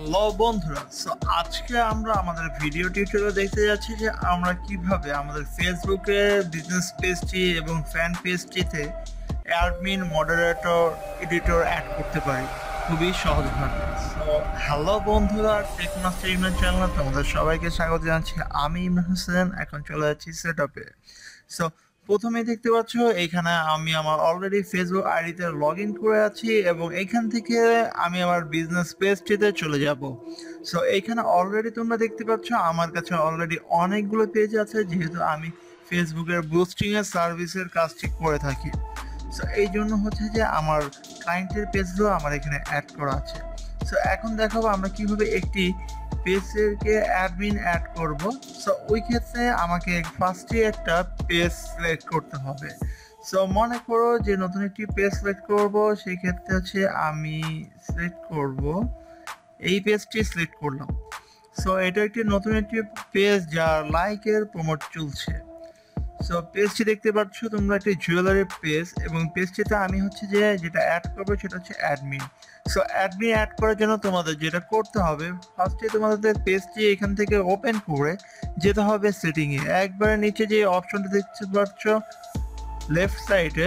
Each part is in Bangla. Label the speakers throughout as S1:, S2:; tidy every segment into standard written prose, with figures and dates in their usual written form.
S1: হ্যালো বন্ধুরা, আজকে আমরা আমাদের ভিডিও টিউটোরিয়াল দেখতে যাচ্ছি যে আমরা কিভাবে আমাদের ফেসবুকে বিজনেস পেজটি এবং ফ্যান পেজটিতে অ্যাডমিন, মডারেটর, এডিটর অ্যাড করতে পারি খুবই সহজভাবে। হ্যালো বন্ধুরা, টেকমাস্টার ইমরান চ্যানেলে তোমাদের সবাইকে স্বাগত জানাচ্ছি। আমি ইমরান হোসেন। এখন চলে যাচ্ছি সেটআপে। সো প্রথমেই দেখতে পাচ্ছ এখানে আমি আমার অলরেডি ফেসবুক আইডিতে লগ ইন করে আছি এবং এখান থেকে আমি আমার বিজনেস পেজটিতে চলে যাব। সো এইখানে অলরেডি তোমরা দেখতে পাচ্ছ আমার কাছে অলরেডি অনেকগুলো পেজ আছে, যেহেতু আমি ফেসবুকের বুস্টিং এর সার্ভিসের কাজটি করে থাকি। সো এই জন্য হচ্ছে যে আমার ক্লায়েন্টের পেজগুলো আমার এখানে অ্যাড করা আছে। সো এখন দেখাবো আমরা কিভাবে একটি পেজকে অ্যাডমিন অ্যাড করব। সো ওই ক্ষেত্রে আমাকে ফার্স্টে একটা পেজ সিলেক্ট করতে হবে। সো মনে করো যে নতুন একটি পেজ সিলেক্ট করব, সেই ক্ষেত্রে হচ্ছে আমি সিলেক্ট করব এই পেজটি সিলেক্ট করলাম। সো এটা একটি নতুন একটি পেজ যার লাইকের প্রমোট চলছে। সো পেজটি দেখতে পাচ্ছ তোমরা, একটি জুয়েলারি পেজ, এবং পেজটিতে আমি হচ্ছে যে যেটা অ্যাড করবো সেটা হচ্ছে অ্যাডমিন। সো অ্যাডমিন অ্যাড করার জন্য তোমাদের যেটা করতে হবে, ফার্স্টে তোমাদের পেজটি এখান থেকে ওপেন করে যেতে হবে সেটিংয়ে। একবারে নিচে যে অপশনটি দেখতে পাচ্ছ লেফট সাইডে,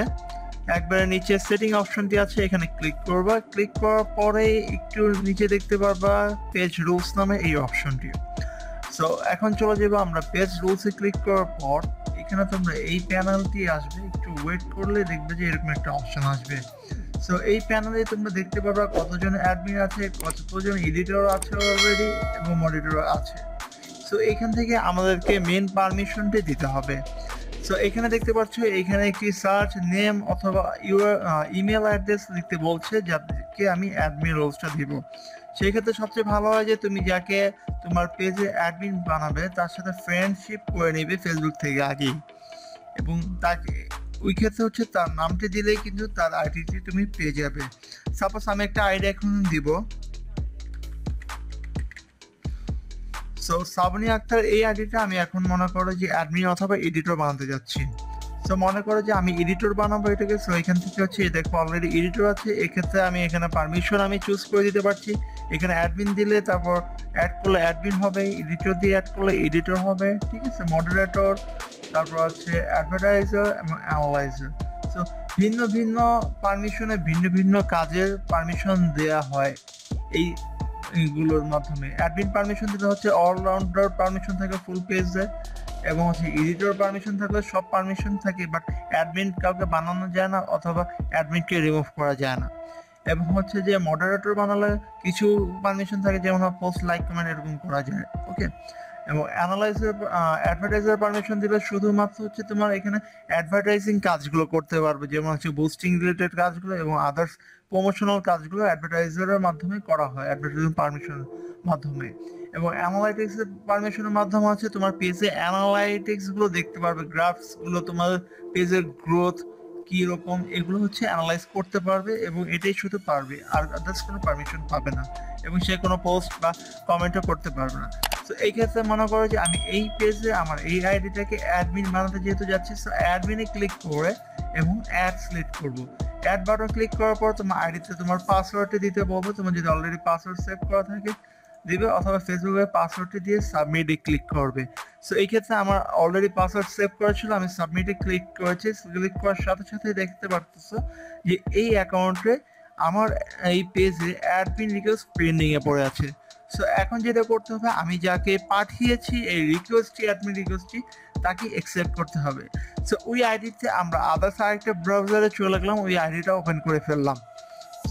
S1: একবারে নিচে সেটিং অপশনটি আছে, এখানে ক্লিক করবা। ক্লিক করার পরে একটু নিচে দেখতে পারবা পেজ রুলস নামে এই অপশনটি। সো এখন চলে যাবো আমরা পেজ রুলসে। ক্লিক করার পর এখানে তোমরা এই প্যানেলটি আসবে, একটু ওয়েট করলে দেখবে যে এরকম একটা অপশন আসবে। সো এই প্যানেলে তোমরা দেখতে পারবা কতজন অ্যাডমিন আছে, কতজন এডিটর আছে অলরেডি, এবং মডিটর আছে। সো এখান থেকে আমাদেরকে মেন পারমিশনটি দিতে হবে। সো এখানে দেখতে পাচ্ছ এখানে একটি সার্চ নেম অথবা ইউর ইমেল অ্যাড্রেস লিখতে বলছে, যাদেরকে আমি অ্যাডমিন রোলসটা দিব। সেই ক্ষেত্রে সবচেয়ে ভালো হয় যে তুমি যাকে তোমার পেজে অ্যাডমিন বানাবে তার সাথে ফ্রেন্ডশিপ করে নেবে ফেসবুক থেকে আগেই, এবং তাকে ওই ক্ষেত্রে হচ্ছে তার নামটি দিলেই কিন্তু তার আইডিটি তুমি পেয়ে যাবে। সাপোজ আমি একটা আইডি এখন দিব। সো শ্রাবণী আক্তার, এই আইডিটা আমি এখন মনে করো যে অ্যাডমিন অথবা এডিটর বানাতে যাচ্ছি। সো মনে করো যে আমি এডিটর বানাবো এটাকে। সো এখান থেকে হচ্ছে দেখো অলরেডি এডিটর আছে, এক্ষেত্রে আমি এখানে পারমিশন আমি চুজ করে দিতে পারছি। এখানে অ্যাডমিন দিলে তারপর অ্যাড করলে অ্যাডমিন হবে, এডিটর দিয়ে অ্যাড করলে এডিটর হবে, ঠিক আছে, মডারেটর, তারপর হচ্ছে অ্যাডভার্টাইজার এবং অ্যানালাইজার। সো ভিন্ন ভিন্ন পারমিশনে ভিন্ন ভিন্ন কাজের পারমিশন দেয়া হয় এইগুলোর মাধ্যমে। অ্যাডমিন পারমিশন দিতে হচ্ছে অলরাউন্ডার পারমিশন থাকে ফুল পেজে, এবং হচ্ছে এডিটর পারমিশন থাকলে সব পারমিশন থাকে, বাট অ্যাডমিন কাউকে বানানো যায় না অথবা অ্যাডমিনকে রিমুভ করা যায় না। এবং হচ্ছে যে মডারেটর বানালে কিছু পারমিশন থাকে, যেমন পোস্ট, লাইক, কমেন্ট এরকম করা যায়। ওকে। এবং অ্যাডভার্টাইজার পারমিশন দিলে শুধুমাত্র হচ্ছে তোমার এখানে অ্যাডভার্টাইজিং কাজগুলো করতে পারবে, যেমন হচ্ছে বুস্টিং রিলেটেড কাজগুলো এবং আদার্স প্রমোশনাল কাজগুলো অ্যাডভার্টাইজারের মাধ্যমে করা হয়, অ্যাডভার্টাইজিং পারমিশনের মাধ্যমে। এবং অ্যানালাইটিক্স এর পারমিশনের মাধ্যমে হচ্ছে তোমার পেজে অ্যানালাইটিক্স গুলো দেখতে পারবে, গ্রাফস গুলো, তোমার পেজের গ্রোথ কি রকম, এগুলো হচ্ছে অ্যানালাইজ করতে পারবে, এবং এটাই শুধু পারবে, আর আদার্স কোনো পারমিশন পাবে না, এবং সে কোনো পোস্ট বা কমেন্টও করতে পারবে না। তো এই ক্ষেত্রে মনে করো যে আমি এই পেজে আমার এই আইডিটাকে অ্যাডমিন বানাতে যেহেতু যাচ্ছি, সো অ্যাডমিনে ক্লিক করে এবং অ্যাড সিলেক্ট করবো। অ্যাড বাটন ক্লিক করার পর তোমার আইডিতে তোমার পাসওয়ার্ডটি দিতে বলবো, তোমার যদি অলরেডি পাসওয়ার্ড সেভ করা থাকে দিবে, অথবা ফেসবুকের পাসওয়ার্ডটি দিয়ে সাবমিটে ক্লিক করবে। সো এই ক্ষেত্রে আমার অলরেডি পাসওয়ার্ড সেভ করা ছিল, আমি সাবমিটে ক্লিক করেছি। ক্লিক করার সাথে সাথে দেখতে পারতেছো যে এই অ্যাকাউন্টে আমার এই পেজে অ্যাডমিন রিকোয়েস্ট পেন্ডিং এ পড়ে আছে। সো এখন যেটা করতে হবে, আমি যাকে পাঠিয়েছি এই রিকোয়েস্টটি, অ্যাডমিন রিকোয়েস্টটি, তাকে অ্যাকসেপ্ট করতে হবে। সো ওই আইডিতে আমরা আদার্স আরেকটা ব্রাউজারে চলে গেলাম, ওই আইডিটা ওপেন করে ফেললাম।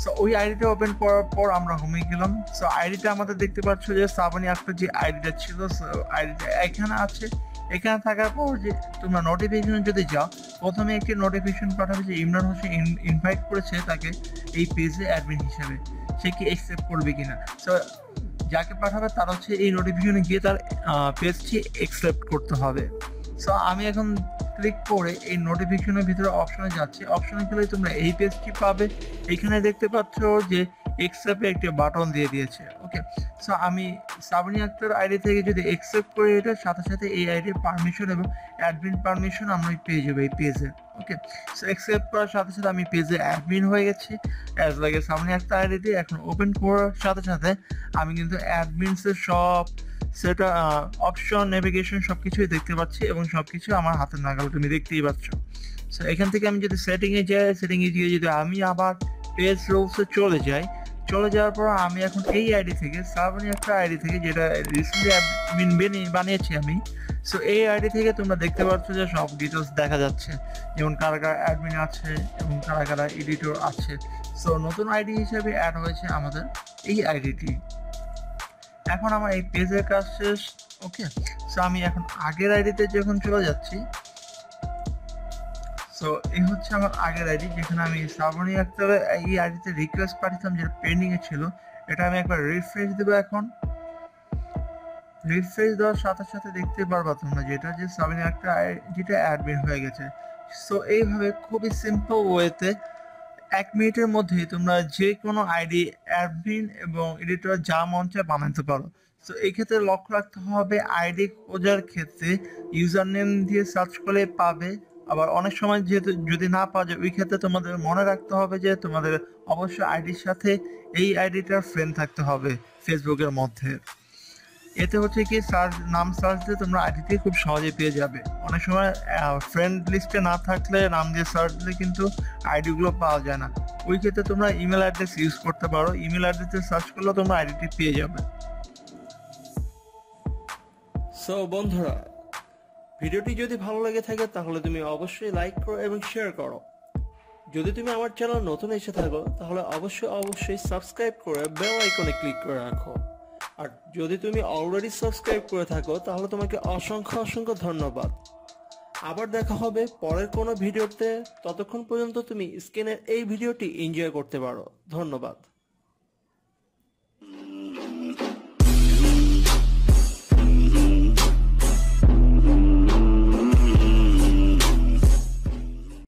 S1: সো ওই আইডিটা ওপেন করার পর আমরা হোমে গেলাম। সো আইডিটা আমাদের দেখতে পাচ্ছ যে শ্রাবণী আক্তার যে আইডিটা ছিল, সো আইডিটা এখানে আছে। এখানে থাকার পর যে তোমরা নোটিফিকেশন যদি যাও, প্রথমে একটি নোটিফিকেশন পাঠাবে যে ইমরান হোসেন ইনভাইট করেছে তাকে এই পেজে অ্যাডমিন হিসেবে, সে কি অ্যাকসেপ্ট করবে কিনা। সো যাকে পাঠাবে তার হচ্ছে এই নোটিফিকেশনে গিয়ে তার পেজটি অ্যাকসেপ্ট করতে হবে। সো আমি এখন ক্লিক করে এই নোটিফিকেশনের ভিতরে অপশনে যাচ্ছি। অপশনে গেলে তোমরা এই পেজটি পাবে। এখানে দেখতে পাচ্ছ যে অ্যাকসেপ্ট একটি বাটন দিয়ে দিয়েছে। ওকে, সো আমি সাবরিনা আক্তার আইডি থেকে যদি অ্যাকসেপ্ট করি এটার সাথে সাথে এই আইডির পারমিশন এবং অ্যাডমিন পারমিশন আমরা পেয়ে যাবো এই পেজে। ওকে, সো অ্যাকসেপ্ট করার সাথে সাথে আমি পেজে অ্যাডমিন হয়ে গেছি অ্যাজ লাগে সাবরিনা আক্তার আইডিতে। এখন ওপেন করার সাথে সাথে আমি কিন্তু অ্যাডমিনসের সব সেটা অপশন নেভিগেশন সবকিছুই দেখতে পাচ্ছি এবং সবকিছু আমার হাতের নাগালে তুমি দেখতেই পাচ্ছ। সো এখান থেকে আমি যদি সেটিংয়ে যাই, সেটিংয়ে গিয়ে যদি আমি আবার পেজ রুলসে চলে যাওয়ার পর আমি এখন এই আইডি থেকে সাবরিনা আক্তার আইডি থেকে যেটা রিসেন্টলি অ্যাডমিন বানিয়েছি আমি, সো এই আইডি থেকে তোমরা দেখতে পাচ্ছ যে সব ডিটেলস দেখা যাচ্ছে, যেমন কারা কারা অ্যাডমিন আছে এবং কারা কারা এডিটর আছে। সো নতুন আইডি হিসেবে অ্যাড হয়েছে আমাদের এই আইডিটি। এখন আমার এই পেজের কাজ শেষ। ওকে, সো আমি এখন আগের আইডিতে যখন চলে যাচ্ছি, সো এই হচ্ছে আমার আগের আইডি যেখানে আমি সাবরিনা আক্তারের এই আইডিতে রিকোয়েস্ট পাঠিয়েছিলাম যেটা পেন্ডিং এ ছিল। এটা আমি একবার রিফ্রেশ দেবো। এখন রিফ্রেশ দেওয়ার সাথে সাথে দেখতে পারবা তোমরা যেটা যে সাবরিনা আক্তার আইডিটা অ্যাডমিন হয়ে গেছে। সো এইভাবে খুবই সিম্পল ওয়েতে 1 মিনিটের মধ্যেই তোমরা যে কোনো আইডি অ্যাডমিন এবং এডিটর যা মন চায় বানাতে পারো। সো এই ক্ষেত্রে লক্ষ্য রাখতে হবে আইডি খোঁজার ক্ষেত্রে ইউজার নেম দিয়ে সার্চ করলে পাবে। আবার অনেক সময় যেহেতু যদি না পাওয়া যায় ওই ক্ষেত্রে তোমাদের মনে রাখতে হবে যে তোমাদের অবশ্যই আইডির সাথে এই আইডিটার ফ্রেন্ড থাকতে হবে ফেসবুকের মধ্যে। এতে হচ্ছে কি নাম সার্চ দিয়ে তোমরা আইডিটি খুব সহজে পেয়ে যাবে। অনেক সময় ফ্রেন্ড লিস্টে না থাকলে নাম দিয়ে সার্চ দিলে কিন্তু আইডিগুলো পাওয়া যায় না। ওই ক্ষেত্রে তোমরা ইমেল অ্যাড্রেস ইউজ করতে পারো, ইমেল অ্যাড্রেসে সার্চ করলে তোমরা আইডিটি পেয়ে যাবে।
S2: সো বন্ধুরা, ভিডিওটি যদি ভালো লেগে থাকে তাহলে তুমি অবশ্যই লাইক করো এবং শেয়ার করো। যদি তুমি আমার চ্যানেল নতুন এসে থাকো তাহলে অবশ্যই সাবস্ক্রাইব করে বেল আইকনে ক্লিক করে রাখো। আর যদি তুমি অলরেডি সাবস্ক্রাইব করে থাকো তাহলে তোমাকে অসংখ্য ধন্যবাদ। আবার দেখা হবে পরের কোনো ভিডিওতে। ততক্ষণ পর্যন্ত তুমি স্ক্রিনের এই ভিডিওটি এনজয় করতে পারো। ধন্যবাদ।